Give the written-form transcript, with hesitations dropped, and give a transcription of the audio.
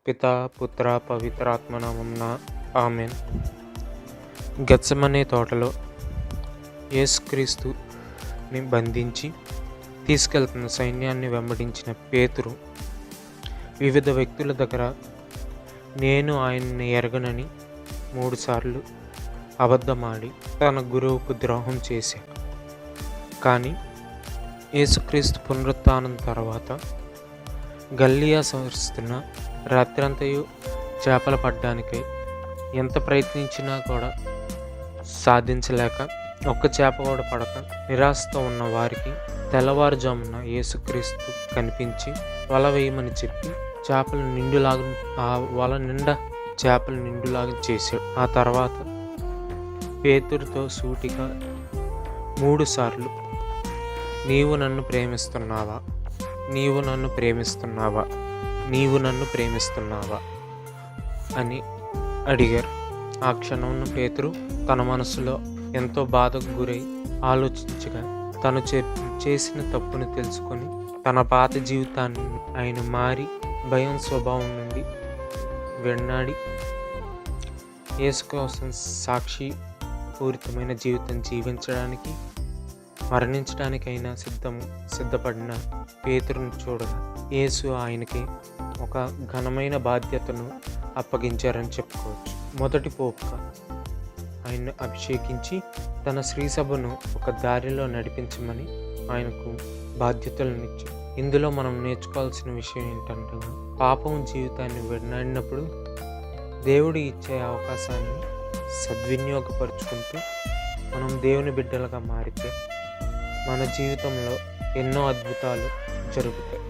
పితా పుత్ర పవిత్రాత్మ నామమున ఆమేన్. గెత్సెమనే తోటలో యేసుక్రీస్తుని బంధించి తీసుకెళ్తున్న సైన్యాన్ని వెంబడించిన పేతురు వివిధ వ్యక్తుల దగ్గర నేను ఆయన్ని ఎరగనని 3 సార్లు అబద్ధమాడి తన గురువుకు ద్రోహం చేశాడు. కానీ యేసుక్రీస్తు పునరుత్థానం తర్వాత గల్లియా సంవరిస్తున్న రాత్రంతయు చేపలు పడ్డానికై ఎంత ప్రయత్నించినా కూడా సాధించలేక ఒక్క చేప కూడా పడక నిరాశతో ఉన్న వారికి తెల్లవారుజామున యేసుక్రీస్తు కనిపించి వల వేయమని చెప్పి ఆ వల నిండా చేపలు నిండులాగా చేశాడు. ఆ తర్వాత పేతురుతో సూటిగా 3 సార్లు నీవు నన్ను ప్రేమిస్తున్నావా, నీవు నన్ను ప్రేమిస్తున్నావా, నీవు నన్ను ప్రేమిస్తున్నావా అని అడిగారు. ఆ క్షణంలో పేతురు తన మనసులో ఎంతో బాధకు గురై ఆలోచించగా తను చేసిన తప్పును తెలుసుకొని తన పాత జీవితాన్ని ఆయన మారి భయం స్వభావం నుండి వెన్నాడి యేసు కోసం సాక్షి పూరితమైన జీవితం జీవించడానికి మరణించడానికైనా సిద్ధపడిన పేతురును చూడగా యేసు ఆయనకి ఒక ఘనమైన బాధ్యతను అప్పగించారని చెప్పుకోవచ్చు. మొదటి పోపుగా ఆయన్ను అభిషేకించి తన శ్రీసభను ఒక దారిలో నడిపించమని ఆయనకు బాధ్యతలనిచ్చి ఇందులో మనం నేర్చుకోవాల్సిన విషయం ఏంటంటే పాపం జీవితాన్ని వెన్నాడినప్పుడు దేవుడు ఇచ్చే అవకాశాన్ని సద్వినియోగపరుచుకుంటూ మనం దేవుని బిడ్డలుగా మారితే మన జీవితంలో ఎన్నో అద్భుతాలు జరుగుతాయి.